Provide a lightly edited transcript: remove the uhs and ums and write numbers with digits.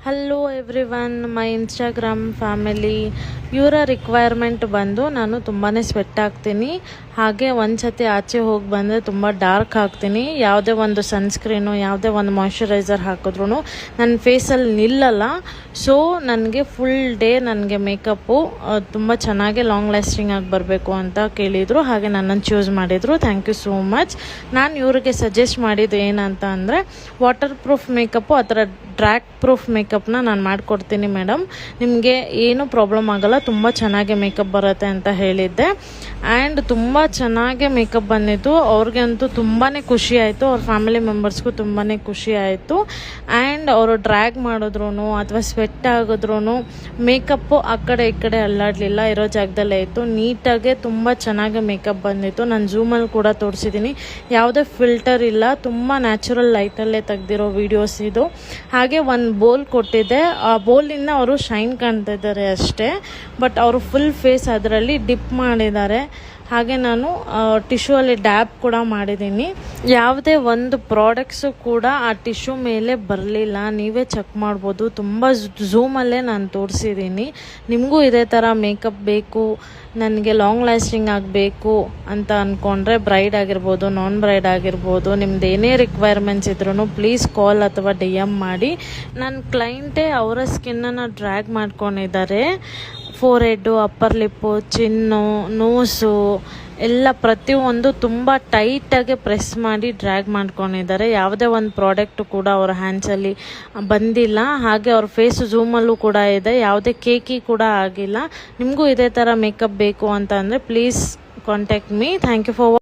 Hello everyone, ಮೈ Instagram family. ಇವರ requirement ಬಂದು ನಾನು ತುಂಬಾ ಸ್ವೆಟ್ ಆಗ್ತೀನಿ, ಹಾಗೆ ಒಂದು ಸತಿ ಆಚೆ ಹೋಗಿ ಬಂದರೆ ತುಂಬ ಡಾರ್ಕ್ ಆಗ್ತೀನಿ. ಯಾವುದೇ ಒಂದು ಸನ್ಸ್ಕ್ರೀನು, ಯಾವುದೇ ಒಂದು ಮಾಯ್ಶ್ಚರೈಸರ್ ಹಾಕಿದ್ರೂ ನನ್ನ ಫೇಸಲ್ಲಿ ನಿಲ್ಲಲ್ಲ. ಸೊ ನನಗೆ ಫುಲ್ ಡೇ ನನಗೆ ಮೇಕಪ್ಪು ತುಂಬ ಚೆನ್ನಾಗಿ ಲಾಂಗ್ ಲಾಸ್ಟಿಂಗ್ ಆಗಿ ಬರಬೇಕು ಅಂತ ಕೇಳಿದರು, ಹಾಗೆ ನನ್ನನ್ನು ಚೂಸ್ ಮಾಡಿದರು. Thank you so much. ನಾನು ಇವರಿಗೆ ಸಜೆಸ್ಟ್ ಮಾಡಿದ್ದು ಏನಂತ ಅಂದರೆ, ವಾಟರ್ ಪ್ರೂಫ್ ಮೇಕಪ್ಪು ಆ ಥರ ಡ್ರ್ಯಾಗ್ ಪ್ರೂಫ್ ಮೇಕಪ್ನ ನಾನು ಮಾಡಿಕೊಡ್ತೀನಿ ಮೇಡಮ್, ನಿಮಗೆ ಏನೂ ಪ್ರಾಬ್ಲಮ್ ಆಗೋಲ್ಲ, ತುಂಬ ಚೆನ್ನಾಗಿ ಮೇಕಪ್ ಬರುತ್ತೆ ಅಂತ ಹೇಳಿದ್ದೆ. ಆ್ಯಂಡ್ ತುಂಬ ಚೆನ್ನಾಗಿ ಮೇಕಪ್ ಬಂದಿತ್ತು. ಅವ್ರಿಗಂತೂ ತುಂಬಾ ಖುಷಿ ಆಯಿತು, ಅವ್ರ ಫ್ಯಾಮಿಲಿ ಮೆಂಬರ್ಸ್ಗೂ ತುಂಬಾ ಖುಷಿ ಆಯಿತು. ಆ್ಯಂಡ್ ಅವರು ಡ್ರ್ಯಾಗ್ ಮಾಡಿದ್ರು ಅಥವಾ ಸ್ವೆಟ್ ಆಗಿದ್ರೂ ಮೇಕಪ್ಪು ಆ ಕಡೆ ಈ ಕಡೆ ಅಲ್ಲಾಡಲಿಲ್ಲ, ಇರೋ ಜಾಗದಲ್ಲೇ ಇತ್ತು. ನೀಟಾಗೆ ತುಂಬ ಚೆನ್ನಾಗಿ ಮೇಕಪ್ ಬಂದಿತ್ತು. ನಾನು ಝೂಮಲ್ಲಿ ಕೂಡ ತೋರಿಸಿದ್ದೀನಿ, ಯಾವುದೇ ಫಿಲ್ಟರ್ ಇಲ್ಲ, ತುಂಬ ನ್ಯಾಚುರಲ್ ಲೈಟಲ್ಲೇ ತೆಗೆದಿರೋ ವೀಡಿಯೋಸ್ ಇದು. ಹಾಗೆ ಒಂದು ಬೋಲ್ ಕೊಟ್ಟಿದ್ದೆ, ಆ ಬೋಲಿಂದ ಅವರು ಶೈನ್ ಕಾಣ್ತಾ ಇದ್ದಾರೆ ಅಷ್ಟೇ, ಬಟ್ ಅವರು ಫುಲ್ ಫೇಸ್ ಅದರಲ್ಲಿ ಡಿಪ್ ಮಾಡಿದ್ದಾರೆ. ಹಾಗೆ ನಾನು ಟಿಶ್ಯೂ ಅಲ್ಲಿ ಡ್ಯಾಬ್ ಕೂಡ ಮಾಡಿದ್ದೀನಿ. ಯಾವುದೇ ಒಂದು ಪ್ರಾಡಕ್ಟ್ಸು ಕೂಡ ಆ ಟಿಶ್ಯೂ ಮೇಲೆ ಬರಲಿಲ್ಲ, ನೀವೇ ಚೆಕ್ ಮಾಡ್ಬೋದು. ತುಂಬ ಝೂಮಲ್ಲೇ ನಾನು ತೋರಿಸಿದ್ದೀನಿ. ನಿಮಗೂ ಇದೇ ಥರ ಮೇಕಪ್ ಬೇಕು, ನನಗೆ ಲಾಂಗ್ ಲಾಸ್ಟಿಂಗ್ ಆಗಬೇಕು ಅಂತ ಅಂದ್ಕೊಂಡ್ರೆ, ಬ್ರೈಡ್ ಆಗಿರ್ಬೋದು, ನಾನ್ ಬ್ರೈಡ್ ಆಗಿರ್ಬೋದು, ನಿಮ್ದು ಏನೇ ರಿಕ್ವೈರ್ಮೆಂಟ್ಸ್ ಇದ್ರೂ ಪ್ಲೀಸ್ ಕಾಲ್ ಅಥವಾ DM ಮಾಡಿ. ನನ್ನ ಕ್ಲೈಂಟೇ ಅವರ ಸ್ಕಿನ್ನನ್ನು ಡ್ರ್ಯಾಗ್ ಮಾಡ್ಕೊಂಡಿದ್ದಾರೆ. ಫೋರ್ ಹೆಡ್ಡು, ಅಪ್ಪರ್ ಲಿಪ್ಪು, ಚಿನ್ನು, ನೋಸು ಎಲ್ಲ ಪ್ರತಿಯೊಂದು ತುಂಬ ಟೈಟಾಗಿ ಪ್ರೆಸ್ ಮಾಡಿ ಡ್ರ್ಯಾಗ್ ಮಾಡ್ಕೊಂಡಿದ್ದಾರೆ. ಯಾವುದೇ ಒಂದು ಪ್ರಾಡಕ್ಟು ಕೂಡ ಅವ್ರ ಹ್ಯಾಂಡ್ಸಲ್ಲಿ ಬಂದಿಲ್ಲ. ಹಾಗೆ ಅವ್ರ ಫೇಸ್ ಝೂಮಲ್ಲೂ ಕೂಡ ಇದೆ, ಯಾವುದೇ ಕೇಕಿ ಕೂಡ ಆಗಿಲ್ಲ. ನಿಮಗೂ ಇದೇ ಥರ ಮೇಕಪ್ ಬೇಕು ಅಂತ ಅಂದರೆ please contact me. Thank you for